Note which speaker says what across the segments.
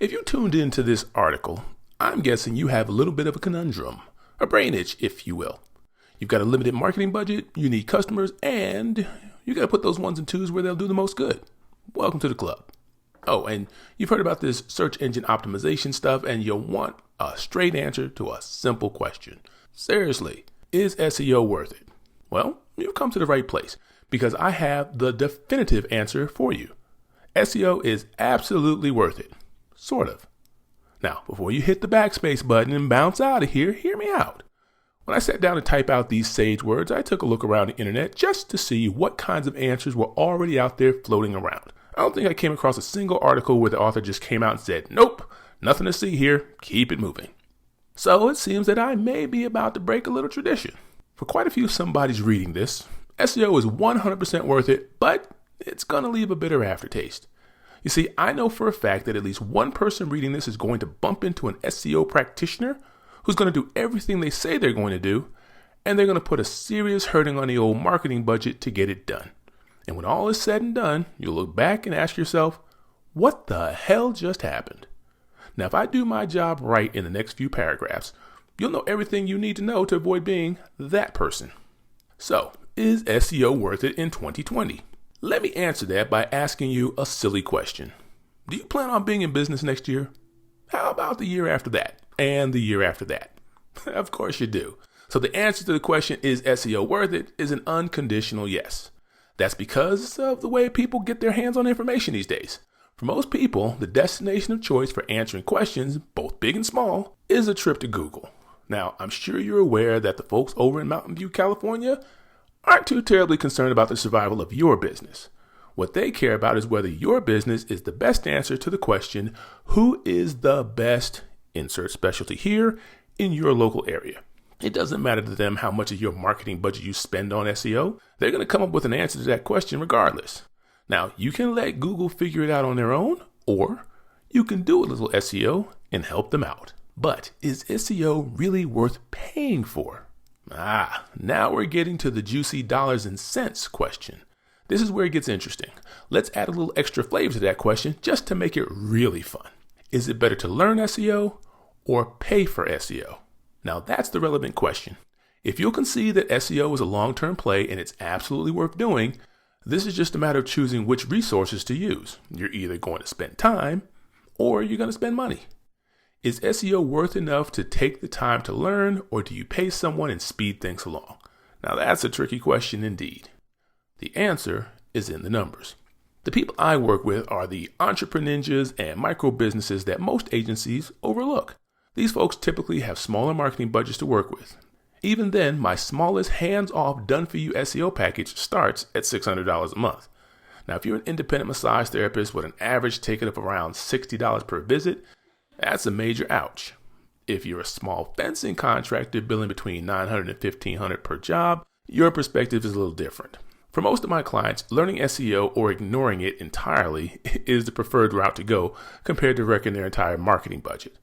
Speaker 1: If you tuned into this article, I'm guessing you have a little bit of a conundrum, a brain itch, if you will. You've got a limited marketing budget, you need customers, and you got to put those ones and twos where they'll do the most good. Welcome to the club. Oh, and you've heard about this search engine optimization stuff, and you'll want a straight answer to a simple question. Seriously, is SEO worth it? Well, you've come to the right place because I have the definitive answer for you. SEO is absolutely worth it. Sort of. Now, before you hit the backspace button and bounce out of here, hear me out. When I sat down to type out these sage words, I took a look around the internet just to see what kinds of answers were already out there floating around. I don't think I came across a single article where the author just came out and said, nope, nothing to see here, keep it moving. So it seems that I may be about to break a little tradition. For quite a few somebodies reading this, SEO is 100% worth it, but it's going to leave a bitter aftertaste. You see, I know for a fact that at least one person reading this is going to bump into an SEO practitioner who's going to do everything they say they're going to do, and they're going to put a serious hurting on the old marketing budget to get it done. And when all is said and done, you'll look back and ask yourself, what the hell just happened? Now, if I do my job right in the next few paragraphs, you'll know everything you need to know to avoid being that person. So, is SEO worth it in 2020? Let me answer that by asking you a silly question. Do you plan on being in business next year? How about the year after that? And the year after that? Of course you do. So the answer to the question, is SEO worth it, is an unconditional yes. That's because of the way people get their hands on information these days. For most people, the destination of choice for answering questions, both big and small, is a trip to Google. Now, I'm sure you're aware that the folks over in Mountain View, California, aren't too terribly concerned about the survival of your business. What they care about is whether your business is the best answer to the question, who is the best, insert specialty here, in your local area. It doesn't matter to them how much of your marketing budget you spend on SEO. They're going to come up with an answer to that question regardless. Now, you can let Google figure it out on their own, or you can do a little SEO and help them out. But is SEO really worth paying for? Now we're getting to the juicy dollars and cents question. This is where it gets interesting. Let's add a little extra flavor to that question just to make it really fun. Is it better to learn SEO or pay for SEO? Now that's the relevant question. If you'll concede that SEO is a long-term play and it's absolutely worth doing, this is just a matter of choosing which resources to use. You're either going to spend time or you're going to spend money. Is SEO worth enough to take the time to learn, or do you pay someone and speed things along? Now that's a tricky question indeed. The answer is in the numbers. The people I work with are the entrepreneurs and micro businesses that most agencies overlook. These folks typically have smaller marketing budgets to work with. Even then, my smallest hands-off done-for-you SEO package starts at $600 a month. Now, if you're an independent massage therapist with an average ticket of around $60 per visit, that's a major ouch. If you're a small fencing contractor billing between $900 and $1,500 per job, your perspective is a little different. For most of my clients, learning SEO or ignoring it entirely is the preferred route to go compared to wrecking their entire marketing budget.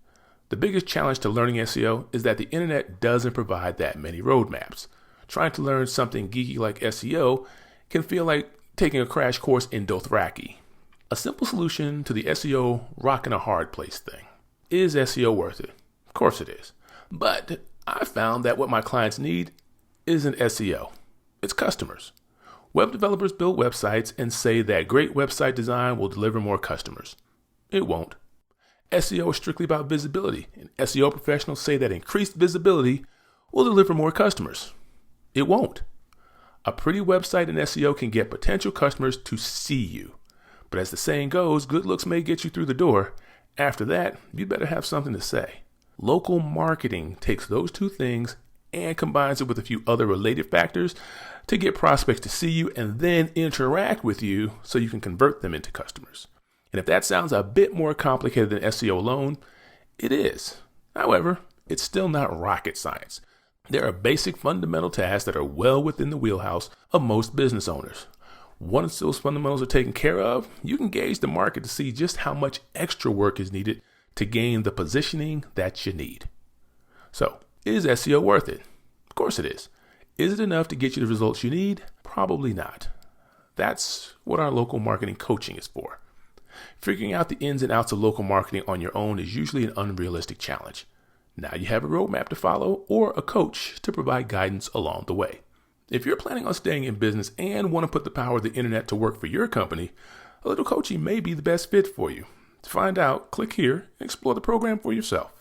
Speaker 1: The biggest challenge to learning SEO is that the internet doesn't provide that many roadmaps. Trying to learn something geeky like SEO can feel like taking a crash course in Dothraki. A simple solution to the SEO rock in a hard place thing. Is SEO worth it? Of course it is. But I found that what my clients need isn't SEO. It's customers. Web developers build websites and say that great website design will deliver more customers. It won't. SEO is strictly about visibility, and SEO professionals say that increased visibility will deliver more customers. It won't. A pretty website in SEO can get potential customers to see you. But as the saying goes, good looks may get you through the door. After that, you better have something to say. Local marketing takes those two things and combines it with a few other related factors to get prospects to see you and then interact with you so you can convert them into customers. And if that sounds a bit more complicated than SEO alone, it is. However, it's still not rocket science. There are basic fundamental tasks that are well within the wheelhouse of most business owners. Once those fundamentals are taken care of, you can gauge the market to see just how much extra work is needed to gain the positioning that you need. So, is SEO worth it? Of course it is. Is it enough to get you the results you need? Probably not. That's what our local marketing coaching is for. Figuring out the ins and outs of local marketing on your own is usually an unrealistic challenge. Now you have a roadmap to follow or a coach to provide guidance along the way. If you're planning on staying in business and want to put the power of the internet to work for your company, a little coaching may be the best fit for you. To find out, click here and explore the program for yourself.